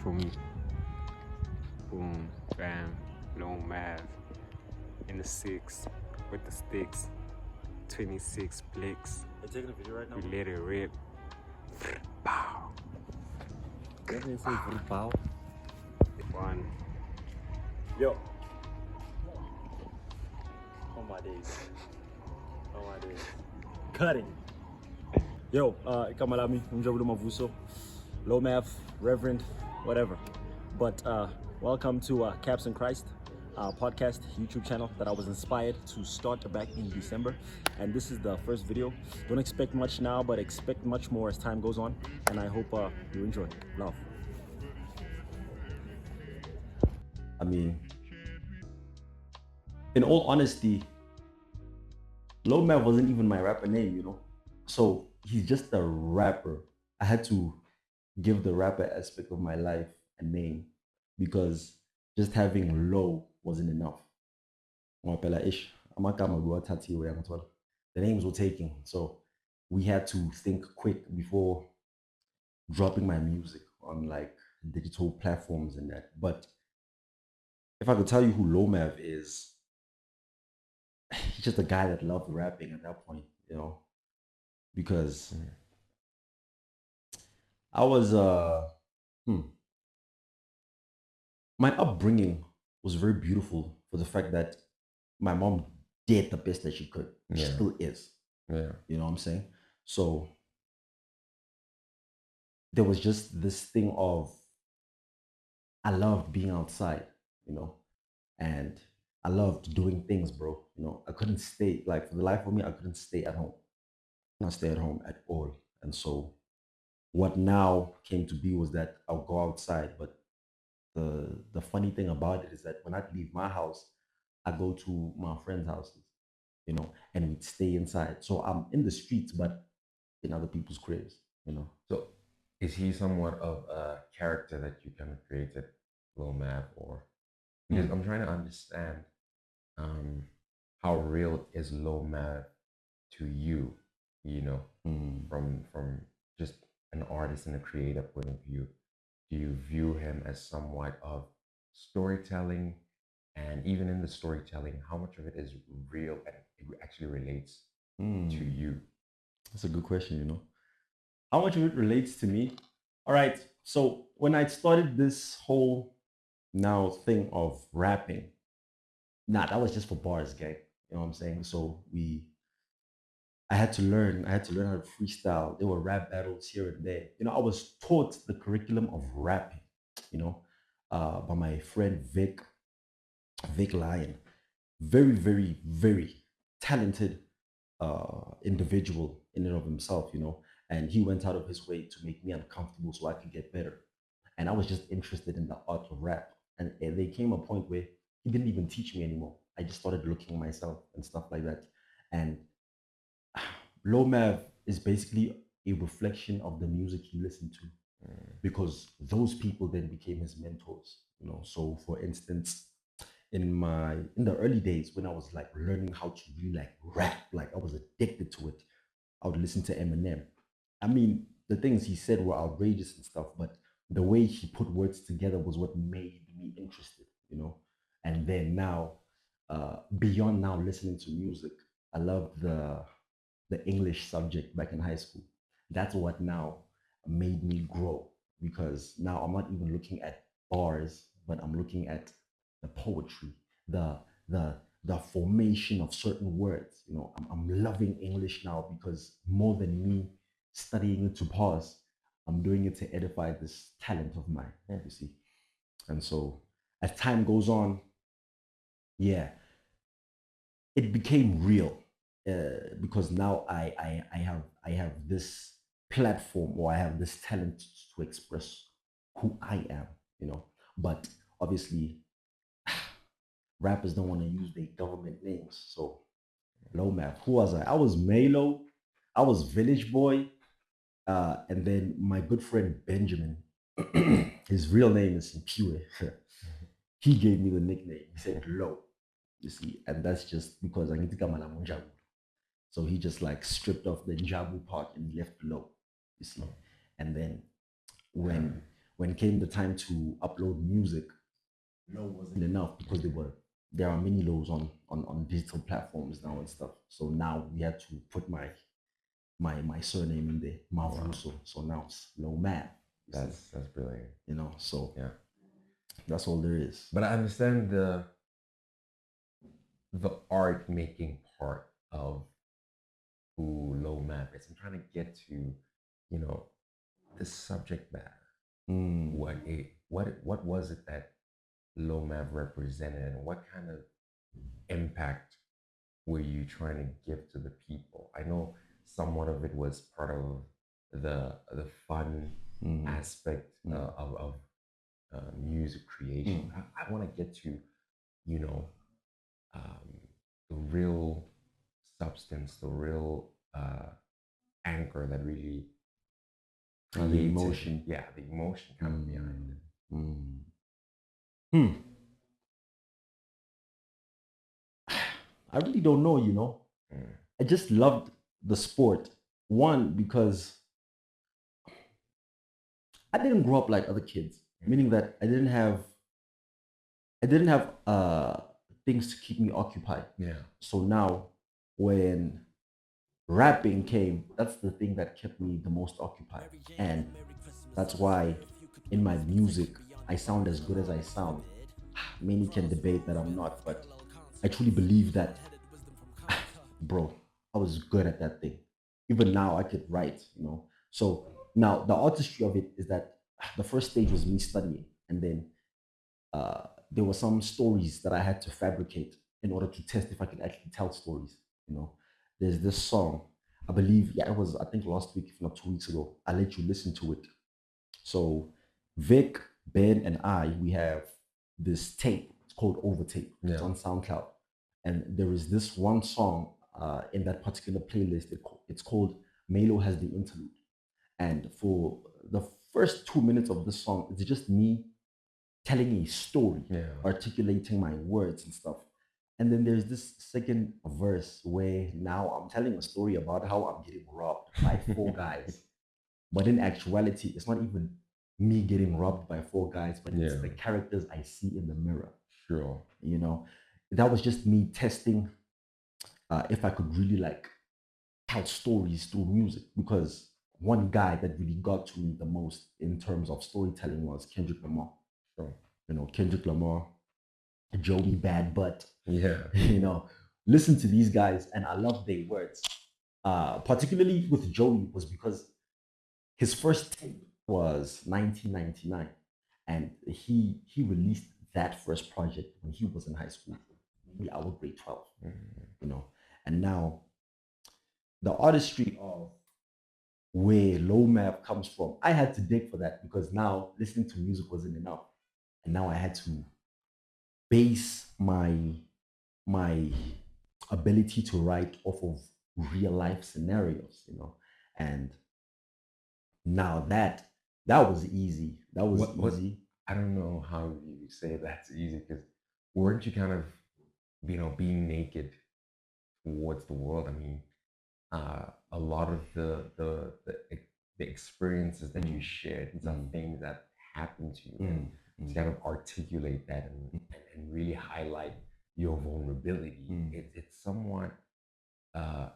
for me. Boom, bam, Lo Mav in the six with the sticks. 26 blicks. Are you taking a video right now? We let it rip. Pow. Definitely say pow. One. Yo. Oh my days. Oh my days. Cutting. Yo, Kamalami, Lo Mavuso, Lo Mav, Reverend, whatever. But welcome to Caps in Christ, podcast YouTube channel that I was inspired to start back in December. And this is the first video. Don't expect much now, but expect much more as time goes on. And I hope you enjoy. Love. I mean, in all honesty, Lo Mav wasn't even my rapper name, you know? So he's just a rapper. I had to give the rapper aspect of my life a name because just having Lo wasn't enough. The names were taken. So we had to think quick before dropping my music on like digital platforms and that. But if I could tell you who Lo Mav is, he's just a guy that loved rapping at that point, you know, because I was my upbringing was very beautiful for the fact that my mom did the best that she could. She still is. Yeah. You know what I'm saying? So there was just this thing of I loved being outside, you know, and I loved doing things, bro. You know, I couldn't stay, like for the life of me, I couldn't stay at home. Not stay at home at all. And so what now came to be was that I'll go outside, but the funny thing about it is that when I leave my house, I go to my friends' houses, you know, and we'd stay inside. So I'm in the streets, but in other people's cribs, you know. So is he somewhat of a character that you kind of created, Lo Mav, or because I'm trying to understand how real is Lo Mav to you, you know, from just an artist and a creator point of view. Do you view him as somewhat of storytelling? And even in the storytelling, how much of it is real and it actually relates to you? That's a good question, you know. How much of it relates to me? All right. So when I started this whole now thing of rapping, that was just for bars, gang. You know what I'm saying? So I had to learn how to freestyle. There were rap battles here and there. You know, I was taught the curriculum of rapping, you know, by my friend Vic Lyon. Very, very, very talented individual in and of himself, you know. And he went out of his way to make me uncomfortable so I could get better. And I was just interested in the art of rap. And there came a point where he didn't even teach me anymore. I just started looking myself and stuff like that. And Lo Mav is basically a reflection of the music he listened to because those people then became his mentors, you know. So for instance, in the early days when I was like learning how to really like rap, like I was addicted to it. I would listen to Eminem. I mean, the things he said were outrageous and stuff, but the way he put words together was what made me interested, you know. And then now, beyond now listening to music, I love the English subject back in high school. That's what now made me grow because now I'm not even looking at bars, but I'm looking at the poetry, the the formation of certain words. You know, I'm loving English now because more than me studying it to pass, I'm doing it to edify this talent of mine. You see, and so as time goes on, yeah, it became real because now I have this platform or I have this talent to express who I am, you know. But obviously, rappers don't want to use their government names. So, Lo Mav, who was I? I was Melo, I was Village Boy, and then my good friend Benjamin, his real name is Mpiwe. He gave me the nickname. He said Lo, you see, and that's just because I need to come on Njabu. So he just like stripped off the Njabu part and left Lo, you see. And then when when came the time to upload music, low wasn't enough because there are many lows on digital platforms now and stuff. So now we had to put my surname in there, Wow, Mavuso. So now it's Lo Mav. You see, that's brilliant. so Yeah, that's all there is. but I understand the art making part of who Low Map is. I'm trying to get to, the subject matter. Mm, What was it that Low Map represented, and what kind of impact were you trying to give to the people? I know somewhat of it was part of the fun mm, aspect of music creation. I want to get to, you know, um, the real substance, the real anchor that really the created, emotion. yeah, the emotion kind of behind it. Mm. Hmm. I really don't know. Mm. I just loved the sport. One, because I didn't grow up like other kids, meaning that I didn't have things to keep me occupied. Yeah. So now when rapping came, that's the thing that kept me the most occupied. And that's why in my music I sound as good as I sound. Many can debate that I'm not, but I truly believe that, bro, I was good at that thing. Even now, I could write. So now the artistry of it is that the first stage was me studying, and then there were some stories that I had to fabricate in order to test if I could actually tell stories. You know, there's this song, I believe, yeah, it was, I think, last week, if not 2 weeks ago. I let you listen to it. So Vic, Ben, and I, we have this tape. It's called Overtape. It's Yeah. on SoundCloud, and there is this one song in that particular playlist. It's called Melo Has the Interlude, and for the first 2 minutes of this song, it's just me telling a story, Yeah. articulating my words and stuff. And then there's this second verse where now I'm telling a story about how I'm getting robbed by four guys. But in actuality, it's not even me getting robbed by four guys, but it's Yeah. the characters I see in the mirror. Sure. That was just me testing if I could really like tell stories through music, because one guy that really got to me the most in terms of storytelling was Kendrick Lamar. Sure. Kendrick Lamar, Joey Bad Butt. Yeah. Listen to these guys, and I love their words. Particularly with Joey was because his first tape was 1999, and he released that first project when he was in high school, maybe our grade 12. You know, and now the artistry of where Low Mav comes from, I had to dig for that because now listening to music wasn't enough, and now I had to base my ability to write off of real life scenarios. And now that was easy. That was What easy. I don't know how you say that's easy, because weren't you kind of, being naked towards the world? I mean, a lot of the experiences that you shared, these are things that happened to you, and to kind of articulate that and really highlight your vulnerability. It's somewhat uh,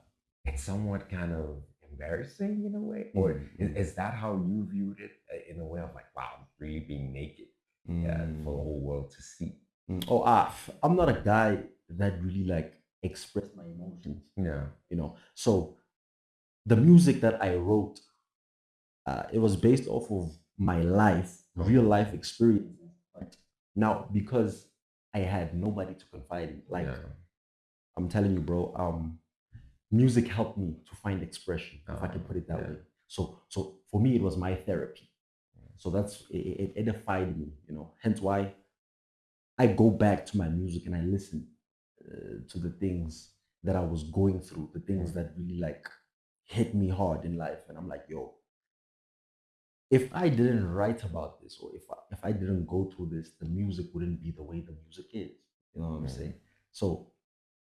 it's somewhat kind of embarrassing in a way, or is that how you viewed it, in a way of like, wow, I'm really being naked, for the whole world to see? Oh, I'm not a guy that really like express my emotions. Yeah. So the music that I wrote, it was based off of my life, real life experiences. But now, because I had nobody to confide in, like, Yeah. I'm telling you, bro, music helped me to find expression, if I can put it that Yeah. way. So for me, it was my therapy. So it edified me. Hence why I go back to my music and I listen to the things that I was going through, the things that really like hit me hard in life, and I'm like, yo, if I didn't write about this, or if I didn't go through this, the music wouldn't be the way the music is. You know what I'm saying? So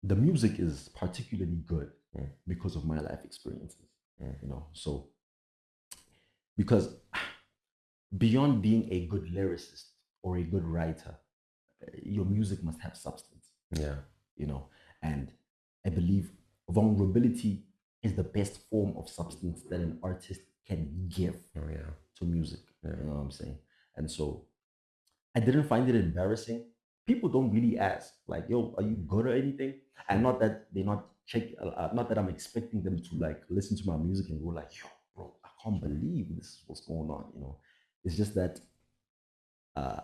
the music is particularly good because of my life experiences. So because beyond being a good lyricist or a good writer, your music must have substance, Yeah. you know. And I believe vulnerability is the best form of substance that an artist can give Oh yeah. to music. Yeah. You know what I'm saying? And so I didn't find it embarrassing. People don't really ask, like, "Yo, are you good or anything?" And not that they're not check, not that I'm expecting them to like listen to my music and go like, "Yo, bro, I can't Sure. believe this is what's going on." It's just that uh,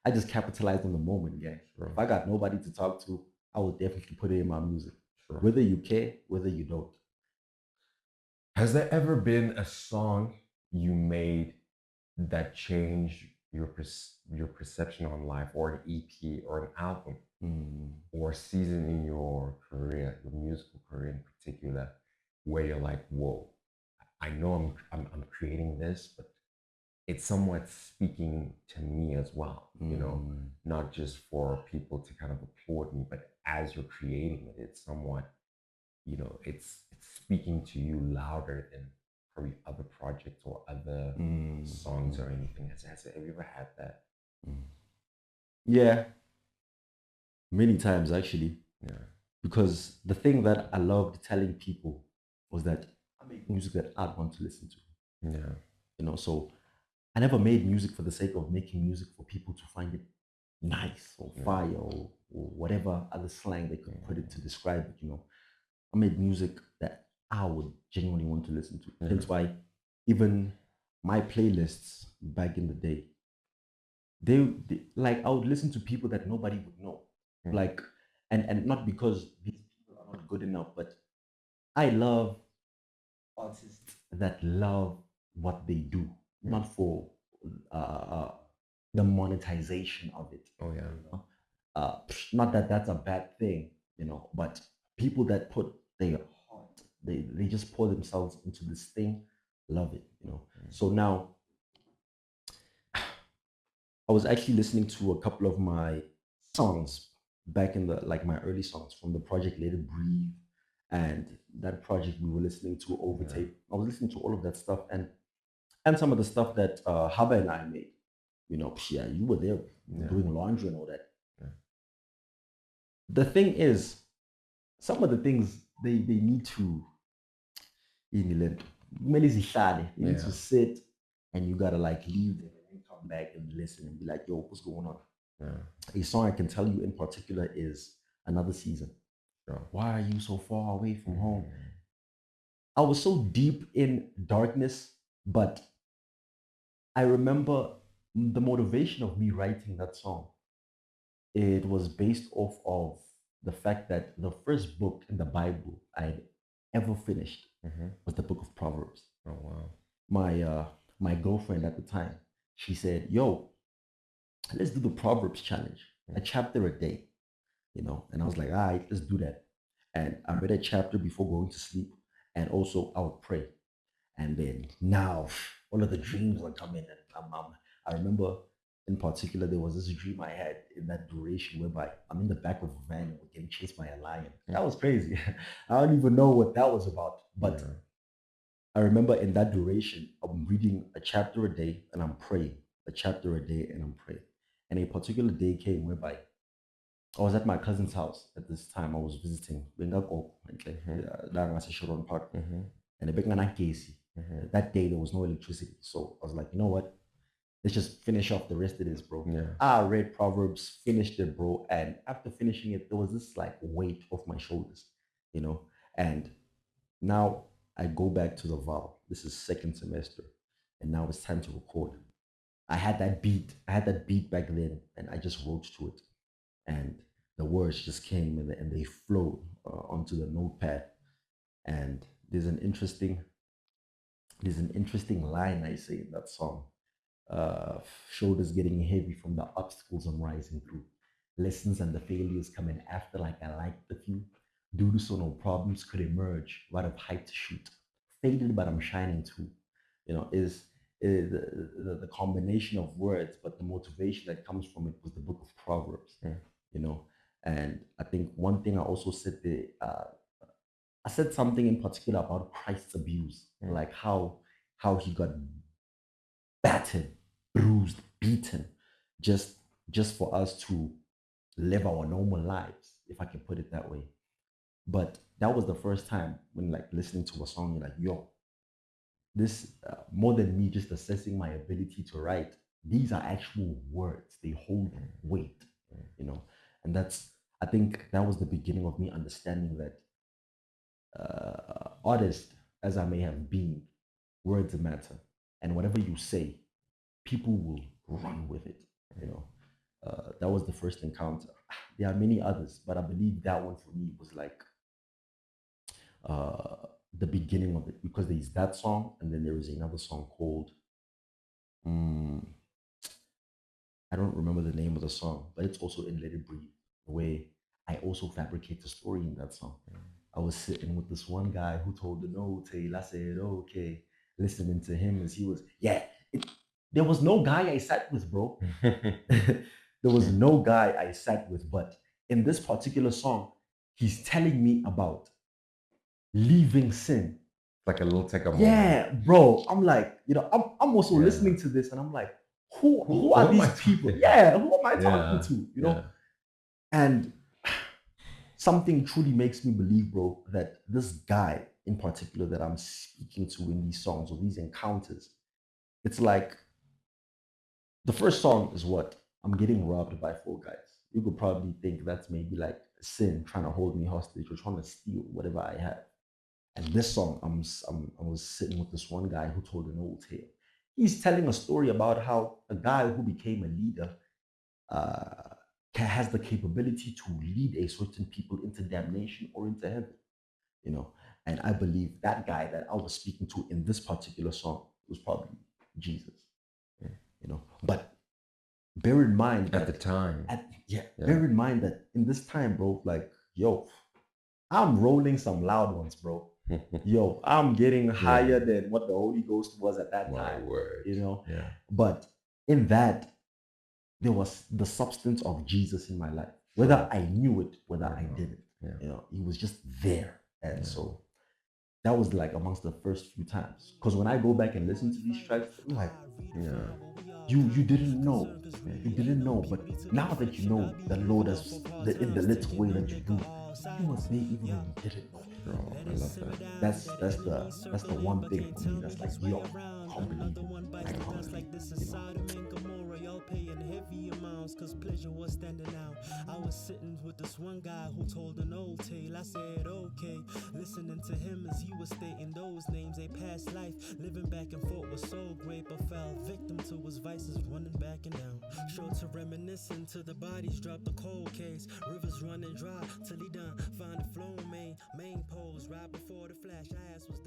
I just capitalized on the moment. Yeah, Sure. if I got nobody to talk to, I would definitely put it in my music, Sure. whether you care, whether you don't. Has there ever been a song you made that changed your perception on life, or an EP, or an album, Mm, or a season in your career, your musical career in particular, where you're like, whoa, I know I'm creating this, but it's somewhat speaking to me as well, mm, not just for people to kind of applaud me, but as you're creating it, it's somewhat, it's speaking to you louder than probably other projects or other mm, songs mm, or anything. Have you ever had that? mm. Yeah, many times actually. Yeah. Because the thing that I loved telling people was that I make music that I want to listen to. Yeah. So I never made music for the sake of making music for people to find it nice or Yeah. fire or whatever other slang they could put it to Yeah. describe it. I made music that I would genuinely want to listen to. Yeah. Hence why even my playlists back in the day, they like I would listen to people that nobody would know. Mm. Like and not because these people are not good enough, but I love artists that love what they do, Mm. not for uh, the monetization of it. Oh yeah. Not that that's a bad thing, but people that put their heart, they just pour themselves into this thing, love it. Mm. So now I was actually listening to a couple of my songs back in the like my early songs from the project Let It Breathe and that project we were listening to Yeah. Overtape. I was listening to all of that stuff and some of the stuff that Haba and I made. Yeah, you were there Yeah. doing laundry and all that. Yeah. The thing is, some of the things they need to yini le nto? Kumele zihlale. They need Yeah. to sit and you gotta like leave them and then come back and listen and be like, yo, what's going on? Yeah. A song I can tell you in particular is Another Season. Sure. Why are you so far away from home? Mm. I was so deep in darkness, but I remember the motivation of me writing that song. It was based off of the fact that the first book in the Bible I had ever finished Mm-hmm. was the book of Proverbs. Oh wow. My girlfriend at the time, she said, "Yo, let's do the Proverbs challenge, a Mm. chapter a day." And I was like, "All right, let's do that." And I read a chapter before going to sleep, and also I would pray. And then now all of the dreams are coming. And I remember in particular, there was this dream I had in that duration whereby I'm in the back of a van and we're getting chased by a lion. Mm. That was crazy. I don't even know what that was about. But Yeah. I remember in that duration, I'm reading a chapter a day and I'm praying, a chapter a day and I'm praying. And a particular day came whereby I was at my cousin's house at this time. I was visiting Bengako, Mm-hmm. Sharon Park, Mm-hmm. and Casey. Mm-hmm. That day there was no electricity. So I was like, you know what? Let's just finish off the rest of this, bro. Yeah. I read Proverbs, finished it, bro. And after finishing it, there was this like weight off my shoulders, you know? And now I go back to the vow. This is second semester. And now it's time to record. I had that beat. I had that beat back then, and I just wrote to it. And the words just came and they flowed onto the notepad. And there's an interesting line I say in that song. uh, Shoulders getting heavy from the obstacles I'm rising through. Lessons and the failures coming after, like I like the few. Due to so no problems could emerge, right of height to shoot. Faded, but I'm shining too. Is the combination of words, but the motivation that comes from it was the book of Proverbs. Mm. You know, and I think one thing I also said there, I said something in particular about Christ's abuse, Mm. like how he got battered, bruised, beaten, just just for us to live our normal lives, if I can put it that way. But that was the first time when like listening to a song, you're like, yo, this more than me just assessing my ability to write, these are actual words. They hold weight, you know. And that's, I think that was the beginning of me understanding that artist as I may have been, words matter. And whatever you say, people will run with it, you know. That was the first encounter. There are many others, but I believe that one for me was like uh, the beginning of it, because there's that song and then there is another song called mm, I don't remember the name of the song, but it's also in Let It Breathe, where I also fabricate the story in that song. I was sitting with this one guy who told the no tail. I said, okay, listening to him as he was, yeah. It, there was no guy I sat with, bro. There was no guy I sat with, but in this particular song, he's telling me about leaving sin. Like a little take a moment. Yeah, bro. I'm like, I'm also Yeah. listening to this and I'm like, who Who are am I these people? talking- Yeah, who am I talking Yeah. to? Yeah. And something truly makes me believe, bro, that this guy in particular that I'm speaking to in these songs or these encounters, it's like the first song is what? I'm getting robbed by four guys. You could probably think that's maybe like sin trying to hold me hostage or trying to steal whatever I have. And this song, I was sitting with this one guy who told an old tale. He's telling a story about how a guy who became a leader uh, has the capability to lead a certain people into damnation or into heaven, you know. And I believe that guy that I was speaking to in this particular song was probably Jesus, you know. But bear in mind At the that time. yeah, Yeah. bear in mind that in this time, bro, like, yo, I'm rolling some loud ones, bro. Yo, I'm getting higher than what the Holy Ghost was at that My time, word. you know. Yeah. But in that, there was the substance of Jesus in my life, whether I knew it, whether I didn't. Yeah. You know, he was just there, and Yeah. so that was like amongst the first few times. Because when I go back and listen to these tracks, I'm like, Yeah. you didn't know, you didn't know, but now that you know the Lord has in the little way that you do, He was there even when you didn't know it. Bro, I love that. That's the one thing for me that's like, yo, I can't believe it. I can't believe it. Y'all paying heavy amounts cause pleasure was standing out. I was sitting with this one guy who told an old tale. I said okay, listening to him as he was stating those names. A past life, living back and forth was so great, but fell victim to his vices, running back and down. Short to reminiscing to the bodies, drop the cold case. Rivers running dry till he done find the flow main pose right before the flash. I asked was